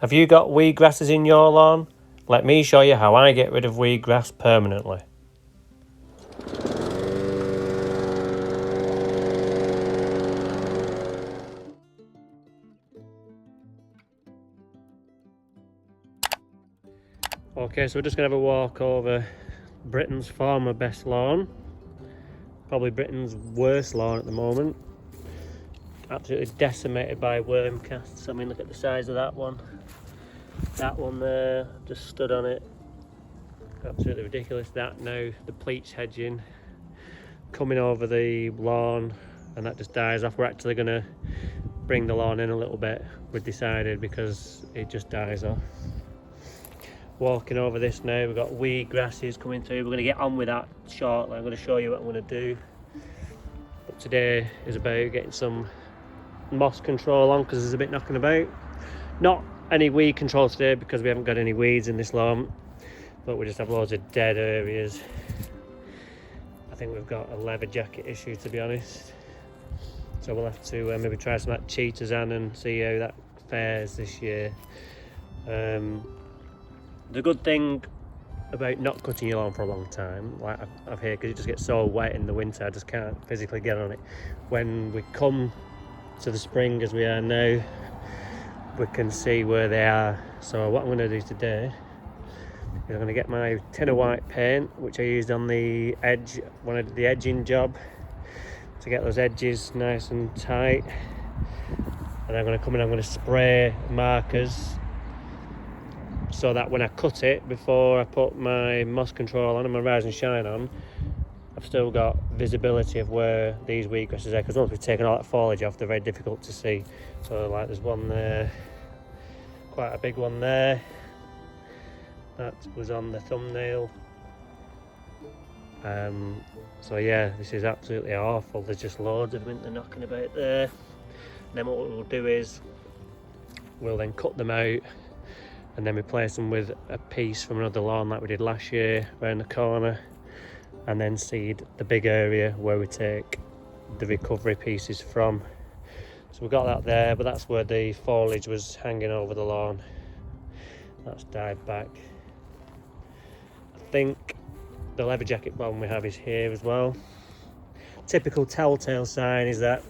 Have you got weed grasses in your lawn? Let me show you how I get rid of weed grass permanently. Okay, so we're just going to have a walk over Britain's former best lawn. Probably Britain's worst lawn at the moment. Absolutely decimated by worm casts. I mean, look at the size of that one. That one there, just stood on it. Absolutely ridiculous. That now, the pleats hedging coming over the lawn, and that just dies off. We're actually going to bring the lawn in a little bit, we've decided, because it just dies off. Walking over this now, we've got weed grasses coming through. We're going to get on with that shortly. I'm going to show you what I'm going to do. But today is about getting some moss control on, because there's a bit knocking about. Not any weed control today because we haven't got any weeds in this lawn, but we just have loads of dead areas. I think we've got a leather jacket issue, to be honest, so we'll have to maybe try some of that cheetahs on and see how that fares this year. The good thing about not cutting your lawn for a long time, like I've heard, because it just gets so wet in the winter, I just can't physically get on it. When we come to the spring, as we are now, we can see where they are. So what I'm going to do today is I'm going to get my tin of white paint, which I used on the edge when I did the edging job, to get those edges nice and tight. And I'm going to come in, I'm going to spray markers so that when I cut it, before I put my moss control on and my rise and shine on, I've still got visibility of where these weed grasses are, because once we've taken all that foliage off, they're very difficult to see. So like there's one there, quite a big one there, that was on the thumbnail. So yeah, this is absolutely awful. There's just loads of them, they're knocking about there. And then what we'll do is we'll then cut them out and then replace them with a piece from another lawn like we did last year around the corner, and then seed the big area where we take the recovery pieces from. So we've got that there, but that's where the foliage was hanging over the lawn. That's died back. I think the leather jacket problem we have is here as well. Typical telltale sign is that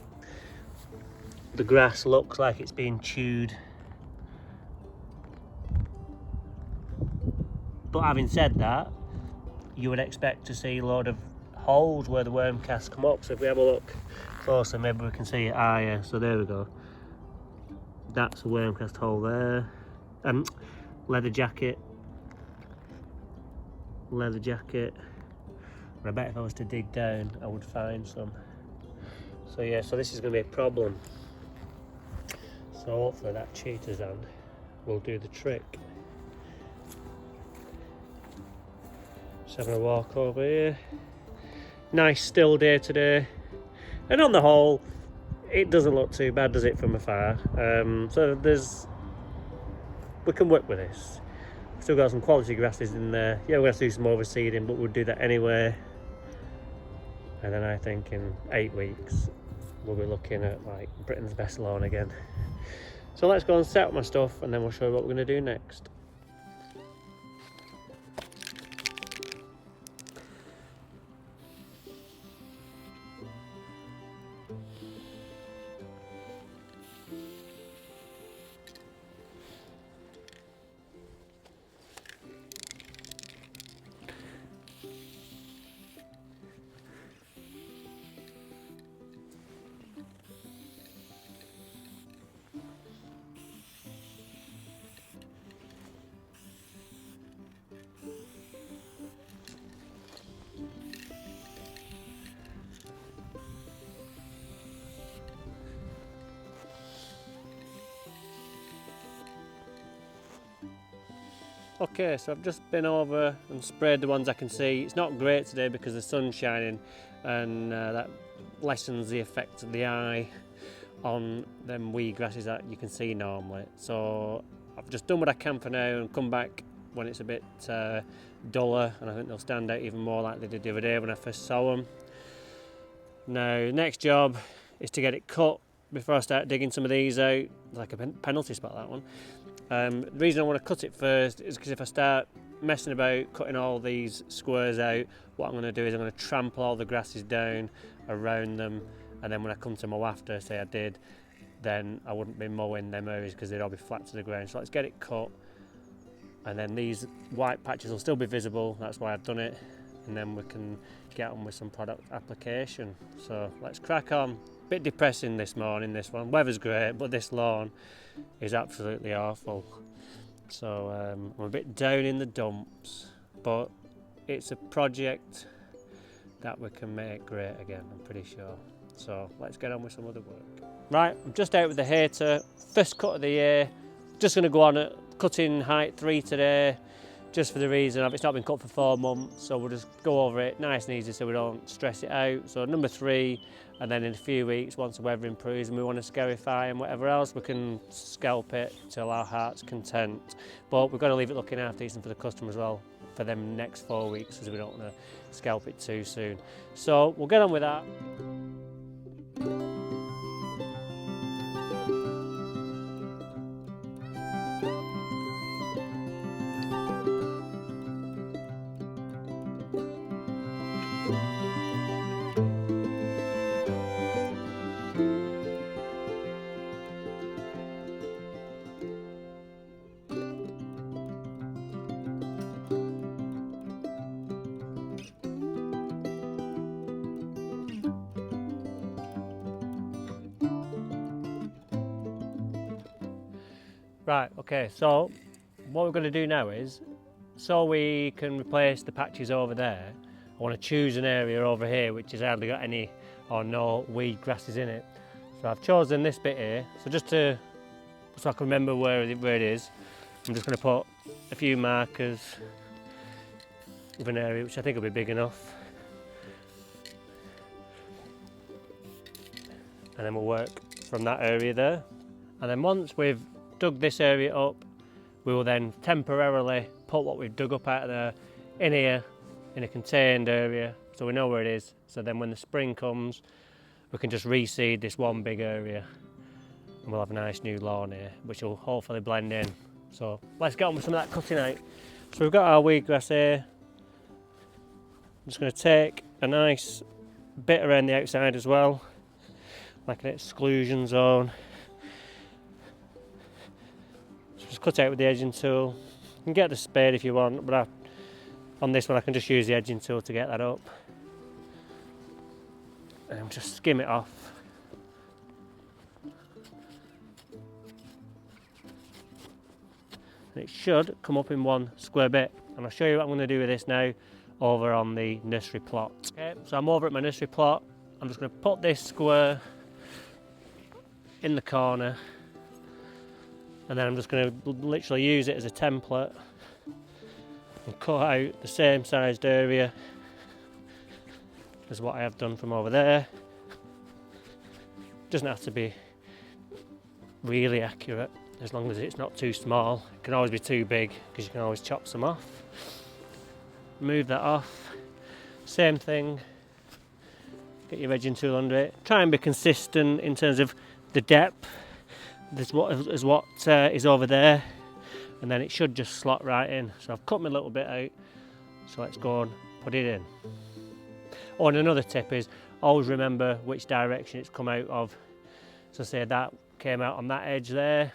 the grass looks like it's being chewed. But having said that, you would expect to see a lot of holes where the worm casts come up. So if we have a look closer, maybe we can see it. Ah, yeah, so there we go. That's a worm cast hole there. Leather jacket. Leather jacket. I bet if I was to dig down, I would find some. So yeah, so this is going to be a problem. So hopefully that cheetah's on will do the trick. Just having a walk over here. Nice still day today, and on the whole it doesn't look too bad, does it, from afar? So we can work with this. Still got some quality grasses in there. Yeah, we're going to do some overseeding, but we'll do that anyway. And then I think in 8 weeks we'll be looking at like Britain's best lawn again. So let's go and set up my stuff, and then we'll show you what we're going to do next. Okay, so I've just been over and sprayed the ones I can see. It's not great today because the sun's shining, and that lessens the effect of the eye on them weed grasses that you can see normally. So I've just done what I can for now and come back when it's a bit duller, and I think they'll stand out even more like they did the other day when I first saw them. Now, next job is to get it cut before I start digging some of these out. Like a penalty spot, that one. The reason I want to cut it first is because if I start messing about cutting all these squares out, what I'm going to do is I'm going to trample all the grasses down around them, and then when I come to mow after, say I did, then I wouldn't be mowing them areas because they'd all be flat to the ground. So let's get it cut, and then these white patches will still be visible, that's why I've done it, and then we can get on with some product application. So let's crack on. Bit depressing this morning, this one. Weather's great, but this lawn is absolutely awful. So I'm a bit down in the dumps, but it's a project that we can make great again, I'm pretty sure. So let's get on with some other work. Right, I'm just out with the hater, first cut of the year. Just going to go on at cutting height 3 today, just for the reason of it's not been cut for 4 months, so we'll just go over it nice and easy so we don't stress it out. So number 3, and then in a few weeks, once the weather improves and we want to scarify and whatever else, we can scalp it till our heart's content. But we've got to leave it looking half decent for the customer as well for them next 4 weeks, because we don't want to scalp it too soon. So we'll get on with that. Right, okay, so what we're going to do now is, so we can replace the patches over there, I want to choose an area over here which has hardly got any or no weed grasses in it. So I've chosen this bit here, so so I can remember where it is, I'm just going to put a few markers of an area which I think will be big enough. And then we'll work from that area there. And then once we've dug this area up, we will then temporarily put what we've dug up out of there in here in a contained area, so we know where it is. So then when the spring comes, we can just reseed this one big area and we'll have a nice new lawn here, which will hopefully blend in. So let's get on with some of that cutting out. So we've got our wheatgrass here. I'm just going to take a nice bit around the outside as well, like an exclusion zone. Just cut out with the edging tool. You can get the spade if you want, but on this one I can just use the edging tool to get that up. And just skim it off. And it should come up in one square bit. And I'll show you what I'm going to do with this now over on the nursery plot. Okay, so I'm over at my nursery plot. I'm just going to put this square in the corner. And then I'm just going to literally use it as a template and cut out the same sized area as what I have done from over there. Doesn't have to be really accurate, as long as it's not too small. It can always be too big because you can always chop some off. Move that off. Same thing. Get your edging tool under it. Try and be consistent in terms of the depth. This is what is over there, and then it should just slot right in. So I've cut my little bit out, so let's go and put it in. Oh, and another tip is always remember which direction it's come out of. So say that came out on that edge there,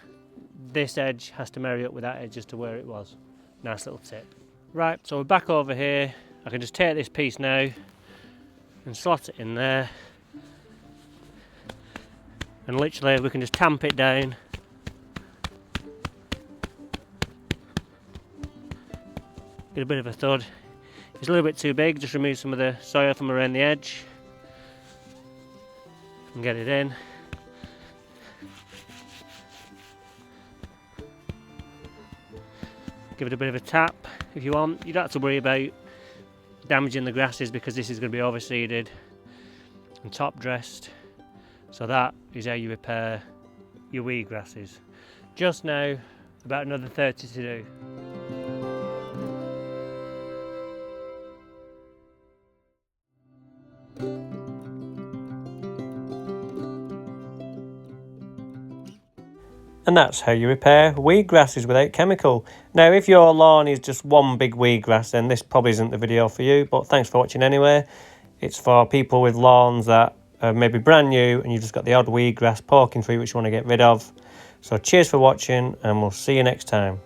this edge has to marry up with that edge as to where it was. Nice little tip. Right, so we're back over here. I can just take this piece now and slot it in there. And literally we can just tamp it down. Get a bit of a thud. If it's a little bit too big, just remove some of the soil from around the edge and get it in. Give it a bit of a tap if you want. You don't have to worry about damaging the grasses because this is going to be overseeded and top dressed. So that is how you repair your weed grasses. Just now, about another 30 to do. And that's how you repair weed grasses without chemical. Now, if your lawn is just one big weed grass, then this probably isn't the video for you, but thanks for watching anyway. It's for people with lawns that are maybe brand new and you've just got the odd weed grass poking through which you want to get rid of. So cheers for watching, and we'll see you next time.